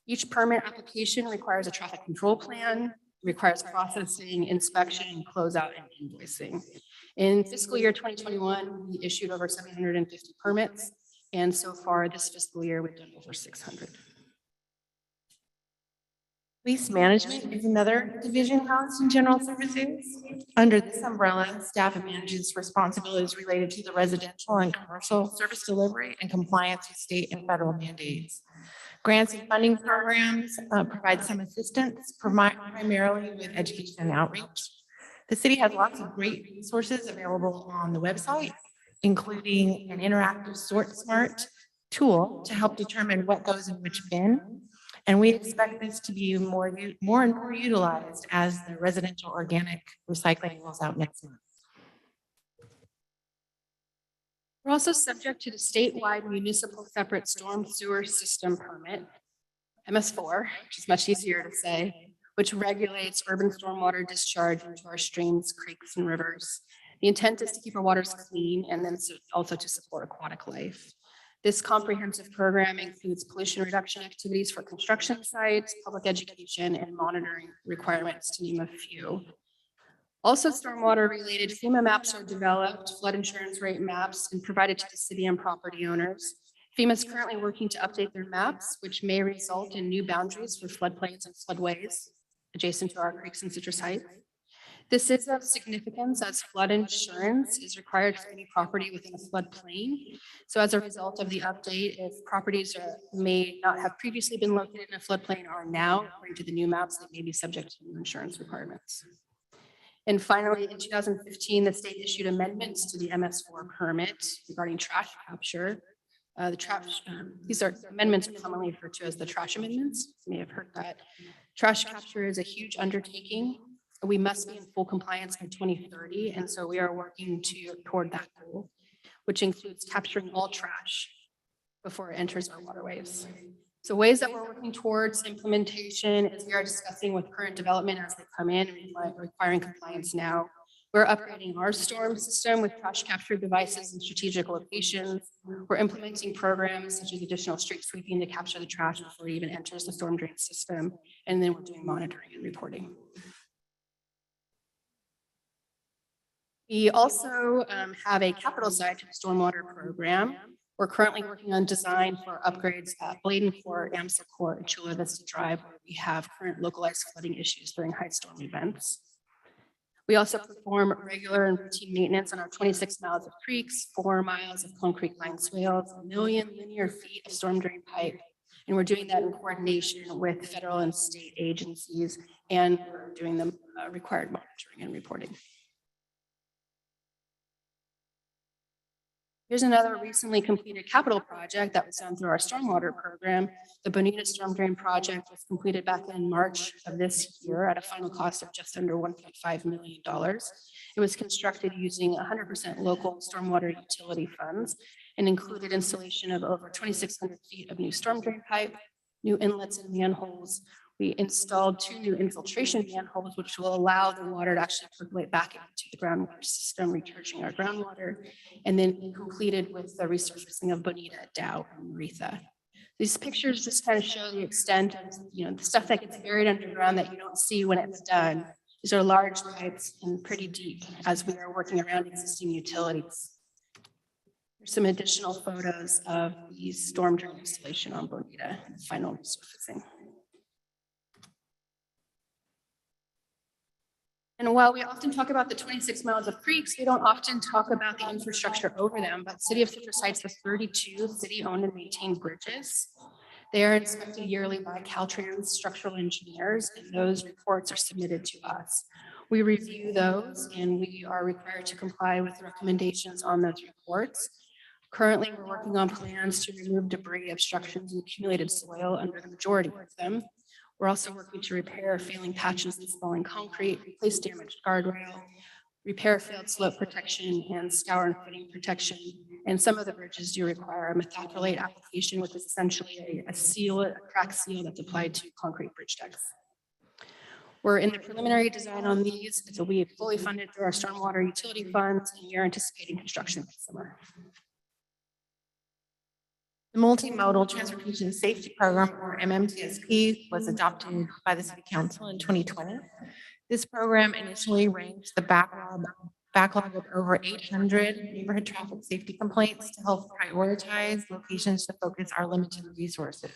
Each permit application requires a traffic control plan, requires processing, inspection, closeout, and invoicing. In fiscal year 2021, we issued over 750 permits, and so far this fiscal year, we've done over 600. Waste management is another division housed in general services. Under this umbrella, staff manages responsibilities related to the residential and commercial service delivery and compliance with state and federal mandates. Grants and funding programs provide some assistance, primarily with education and outreach. The city has lots of great resources available on the website, including an interactive Sort Smart tool to help determine what goes in which bin. And we expect this to be more and more utilized as the residential organic recycling rolls out next month. We're also subject to the statewide municipal separate storm sewer system permit, MS4, which is much easier to say, which regulates urban stormwater discharge into our streams, creeks, and rivers. The intent is to keep our waters clean and then also to support aquatic life. This comprehensive program includes pollution reduction activities for construction sites, public education, and monitoring requirements, to name a few. Also, stormwater-related FEMA maps are developed, flood insurance rate maps, and provided to the city and property owners. FEMA is currently working to update their maps, which may result in new boundaries for floodplains and floodways adjacent to our creeks and citrus heights. This is of significance as flood insurance is required for any property within a floodplain. So as a result of the update, if properties may not have previously been located in a floodplain are now, according to the new maps, they may be subject to new insurance requirements. And finally, in 2015, the state issued amendments to the MS4 permit regarding trash capture. These are amendments are commonly referred to as the trash amendments. You may have heard that. Trash capture is a huge undertaking. We must be in full compliance by 2030, and so we are working toward that goal, which includes capturing all trash before it enters our waterways. So ways that we're working towards implementation is we are discussing with current development as they come in and requiring compliance now. We're upgrading our storm system with trash capture devices in strategic locations. We're implementing programs such as additional street sweeping to capture the trash before it even enters the storm drain system. And then we're doing monitoring and reporting. We also have a capital side to the stormwater program. We're currently working on design for upgrades at Bladen Court, Amsa Court, and Chula Vista Drive, where we have current localized flooding issues during high storm events. We also perform regular and routine maintenance on our 26 miles of creeks, 4 miles of concrete lined swales, 1 million linear feet of storm drain pipe. And we're doing that in coordination with federal and state agencies, and we're doing the required monitoring and reporting. Here's another recently completed capital project that was done through our stormwater program. The Bonita storm drain project was completed back in March of this year at a final cost of just under $1.5 million. It was constructed using 100% local stormwater utility funds and included installation of over 2,600 feet of new storm drain pipe, new inlets and manholes. We installed 2 new infiltration manholes, which will allow the water to actually percolate back into the groundwater system, recharging our groundwater, and then completed with the resurfacing of Bonita, Dow, and Maritha. These pictures just kind of show the extent of, the stuff that gets buried underground that you don't see when it's done. These are large pipes and pretty deep as we are working around existing utilities. There's some additional photos of the storm drain installation on Bonita and final resurfacing. And while we often talk about the 26 miles of creeks, we don't often talk about the infrastructure over them, but City of Citrus Heights has 32 city-owned and maintained bridges. They are inspected yearly by Caltrans structural engineers, and those reports are submitted to us. We review those, and we are required to comply with recommendations on those reports. Currently, we're working on plans to remove debris, obstructions, and accumulated soil under the majority of them. We're also working to repair failing patches, installing concrete, replace damaged guardrail, repair failed slope protection, and scour and footing protection. And some of the bridges do require a methacrylate application, which is essentially a seal, a crack seal that's applied to concrete bridge decks. We're in the preliminary design on these. It will be fully funded through our stormwater utility funds, and we are anticipating construction this summer. The Multimodal Transportation Safety Program, or MMTSP, was adopted by the City Council in 2020. This program initially ranked the backlog of over 800 neighborhood traffic safety complaints to help prioritize locations to focus our limited resources.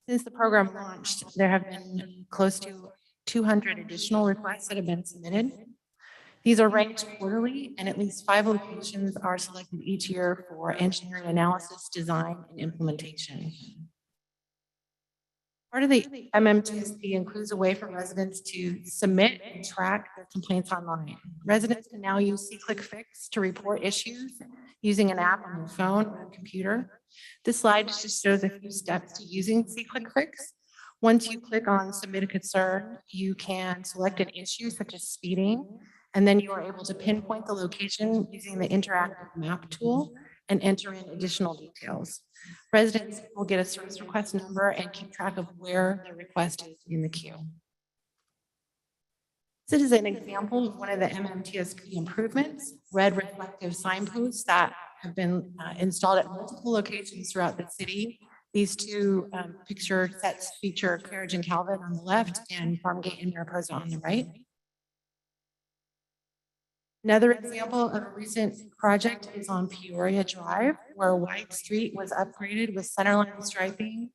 Since the program launched, there have been close to 200 additional requests that have been submitted. These are ranked quarterly, and at least 5 locations are selected each year for engineering analysis, design, and implementation. Part of the MMTSP includes a way for residents to submit and track their complaints online. Residents can now use SeeClickFix to report issues using an app on their phone or computer. This slide just shows a few steps to using SeeClickFix. Once you click on Submit a Concern, you can select an issue such as speeding, and then you are able to pinpoint the location using the interactive map tool and enter in additional details. Residents will get a service request number and keep track of where their request is in the queue. This is an example of one of the MMTSP improvements, red reflective signposts that have been installed at multiple locations throughout the city. These 2 picture sets feature Carriage and Calvin on the left and Farmgate and Mariposa on the right. Another example of a recent project is on Peoria Drive, where White Street was upgraded with centerline striping,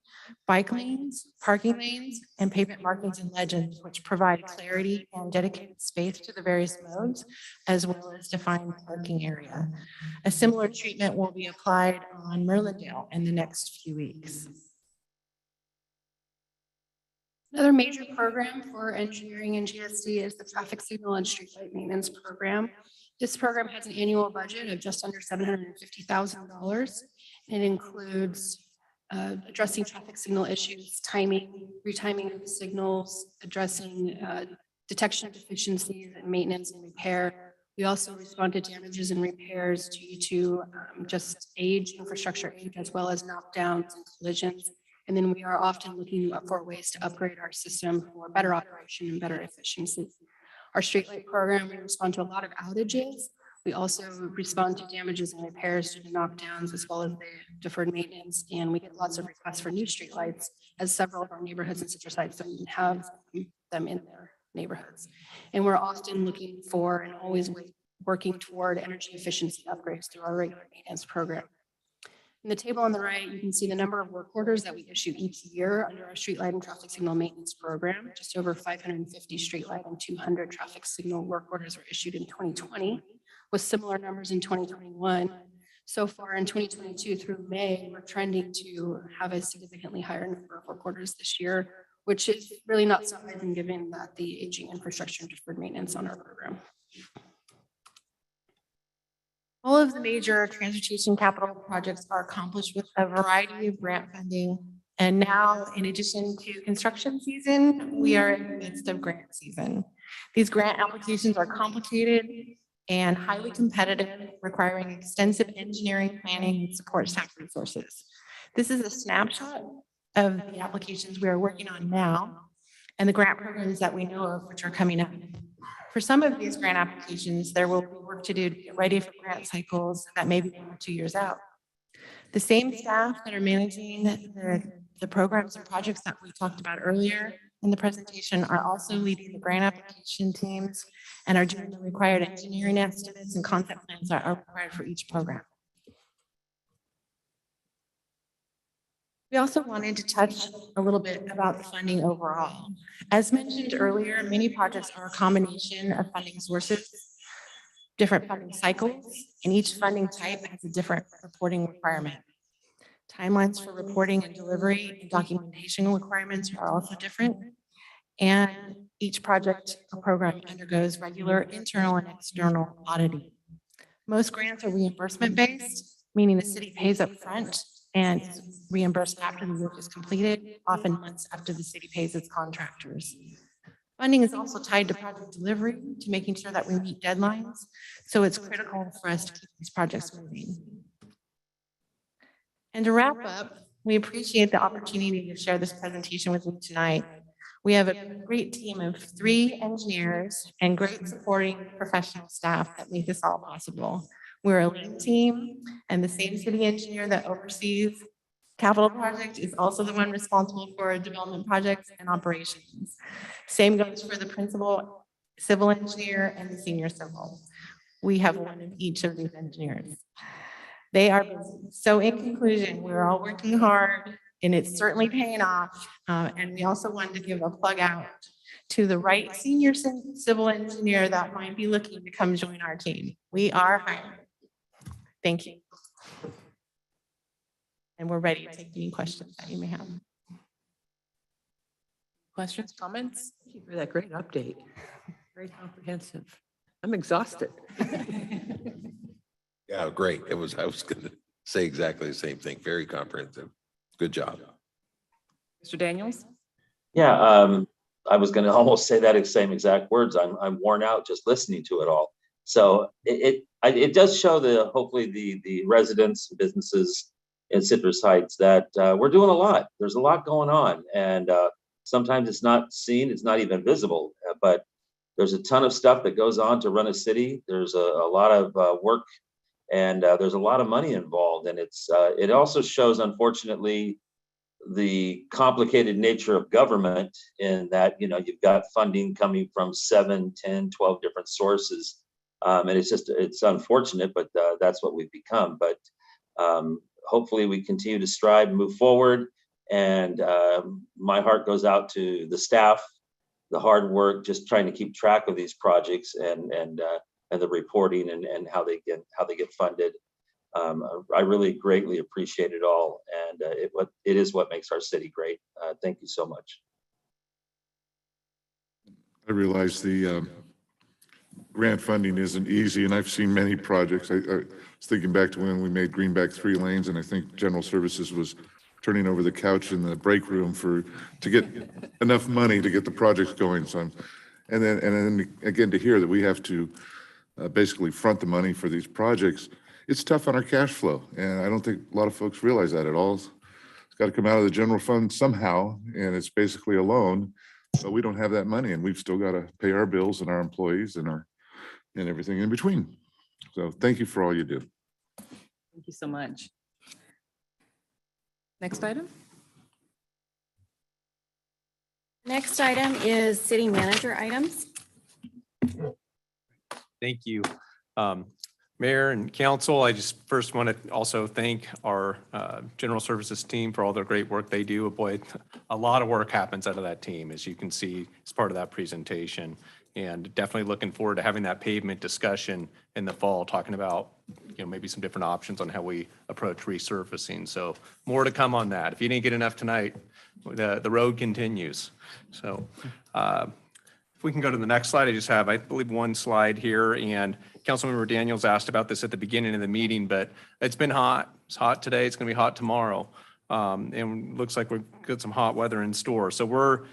bike lanes, parking lanes, and pavement markings and legends, which provide clarity and dedicated space to the various modes, as well as defined parking area. A similar treatment will be applied on Merlindale in the next few weeks. Another major program for engineering and GSD is the traffic signal and streetlight maintenance program. This program has an annual budget of just under $750,000. It includes addressing traffic signal issues, timing, retiming of the signals, addressing detection of deficiencies and maintenance and repair. We also respond to damages and repairs due to just age, infrastructure age, as well as knockdowns and collisions. And then we are often looking for ways to upgrade our system for better operation and better efficiency. Our streetlight program, we respond to a lot of outages. We also respond to damages and repairs due to knockdowns, as well as the deferred maintenance. And we get lots of requests for new streetlights, as several of our neighborhoods in Citrus Heights don't even have them in their neighborhoods. And we're often looking for and always working toward energy efficiency upgrades through our regular maintenance program. In the table on the right, you can see the number of work orders that we issue each year under our streetlight and traffic signal maintenance program. Just over 550 streetlight and 200 traffic signal work orders were issued in 2020, with similar numbers in 2021. So far in 2022 through May, we're trending to have a significantly higher number of work orders this year, which is really not surprising given that the aging infrastructure and deferred maintenance on our program. All of the major transportation capital projects are accomplished with a variety of grant funding. And now, in addition to construction season, we are in the midst of grant season. These grant applications are complicated and highly competitive, requiring extensive engineering, planning, and support staff resources. This is a snapshot of the applications we are working on now and the grant programs that we know of which are coming up. For some of these grant applications, there will be work to do to get ready for grant cycles that may be 1 or 2 years out. The same staff that are managing the programs and projects that we talked about earlier in the presentation are also leading the grant application teams and are doing the required engineering estimates and concept plans that are required for each program. We also wanted to touch a little bit about the funding overall. As mentioned earlier, many projects are a combination of funding sources, different funding cycles, and each funding type has a different reporting requirement. Timelines for reporting and delivery and documentation requirements are also different. And each project or program undergoes regular internal and external auditing. Most grants are reimbursement based, meaning the city pays up front and is reimbursed after the work is completed, often months after the city pays its contractors. Funding is also tied to project delivery, to making sure that we meet deadlines. So it's critical for us to keep these projects moving. And to wrap up, we appreciate the opportunity to share this presentation with you tonight. We have a great team of 3 engineers and great supporting professional staff that make this all possible. We're a lean team, and the same city engineer that oversees capital project is also the one responsible for development projects and operations. Same goes for the principal civil engineer and the senior civil. We have one of each of these engineers. They are busy. So in conclusion, we're all working hard and it's certainly paying off. And we also wanted to give a plug out to the right senior civil engineer that might be looking to come join our team. We are hiring. Thank you. And we're ready to take any questions that you may have. Questions, comments? Thank you for that great update. Very comprehensive. I'm exhausted. Yeah, great. I was going to say exactly the same thing. Very comprehensive. Good job. Mr. Daniels? Yeah, I was going to almost say that same exact words. I'm worn out just listening to it all. So it does show hopefully the residents and businesses in Citrus Heights that we're doing a lot. There's a lot going on, and sometimes it's not seen, it's not even visible, but there's a ton of stuff that goes on to run a city. There's a lot of work, and there's a lot of money involved, and it also shows, unfortunately, the complicated nature of government in that, you've got funding coming from 7, 10, 12 different sources. And it's unfortunate, but that's what we've become. But hopefully we continue to strive and move forward. And my heart goes out to the staff, the hard work, just trying to keep track of these projects and the reporting and how they get funded. I really greatly appreciate it all, and it is what makes our city great. Thank you so much. I realize the grant funding isn't easy, and I've seen many projects. I was thinking back to when we made Greenback 3 lanes, and I think General Services was turning over the couch in the break room to get enough money to get the projects going. So and then again, to hear that we have to basically front the money for these projects, it's tough on our cash flow. And I don't think a lot of folks realize that at all. It's got to come out of the general fund somehow, and it's basically a loan, but we don't have that money, and we've still got to pay our bills and our employees and everything in between. So thank you for all you do. Thank you so much. Next item? Next item is city manager items. Thank you. Mayor and council, I just first want to also thank our general services team for all their great work they do. Boy, a lot of work happens out of that team, as you can see as part of that presentation. And definitely looking forward to having that pavement discussion in the fall, talking about maybe some different options on how we approach resurfacing. So more to come on that. If you didn't get enough tonight, the road continues. So if we can go to the next slide, I just have, I believe, one slide here. And Councilmember Daniels asked about this at the beginning of the meeting, but it's been hot. It's hot today. It's going to be hot tomorrow. And looks like we've got some hot weather in store. So we're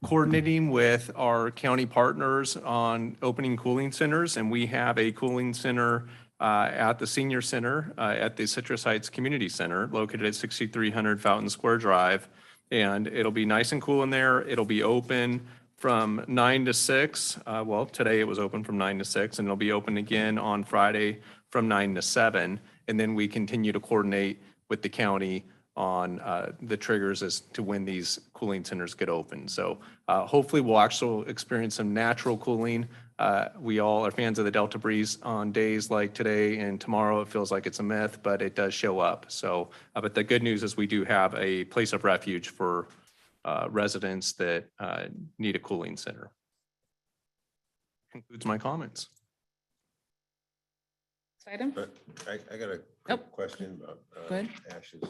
coordinating with our county partners on opening cooling centers. And we have a cooling center at the senior center at the Citrus Heights Community Center, located at 6300 Fountain Square Drive. And it'll be nice and cool in there. It'll be open from 9 to 6. Well, today it was open from 9 to 6, and it'll be open again on Friday from 9 to 7. And then we continue to coordinate with the county on the triggers as to when these cooling centers get open. So hopefully we'll actually experience some natural cooling. We all are fans of the Delta breeze on days like today and tomorrow. It feels like it's a myth, but it does show up. So, but the good news is we do have a place of refuge for residents that need a cooling center. Concludes my comments. Next item? I got a quick question about Go ahead. ashes.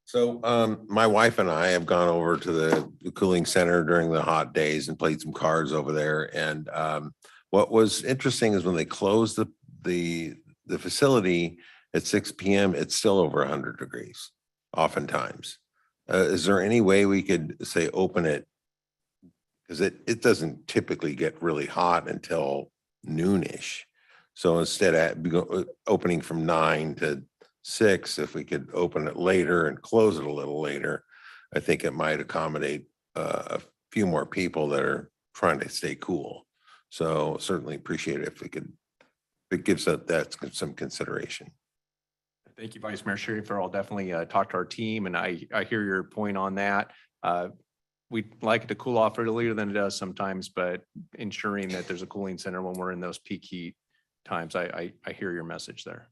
So my wife and I have gone over to the cooling center during the hot days and played some cards over there. And what was interesting is when they closed the facility at 6 p.m., it's still over 100 degrees oftentimes. Is there any way we could say open it? Because it doesn't typically get really hot until noonish. So instead of opening from 9 to 6, if we could open it later and close it a little later, I think it might accommodate a few more people that are trying to stay cool. So certainly appreciate it if it gives that some consideration. Thank you, Vice Mayor Schaefer. I'll definitely talk to our team, and I hear your point on that. We'd like it to cool off earlier than it does sometimes, but ensuring that there's a cooling center when we're in those peak heat times, I hear your message there.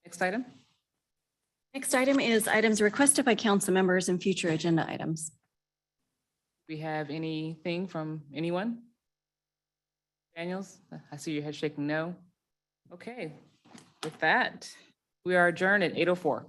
Next item? Next item is items requested by council members and future agenda items. Do we have anything from anyone? Daniels, I see your head shaking no. Okay, with that, we are adjourned at 8:04.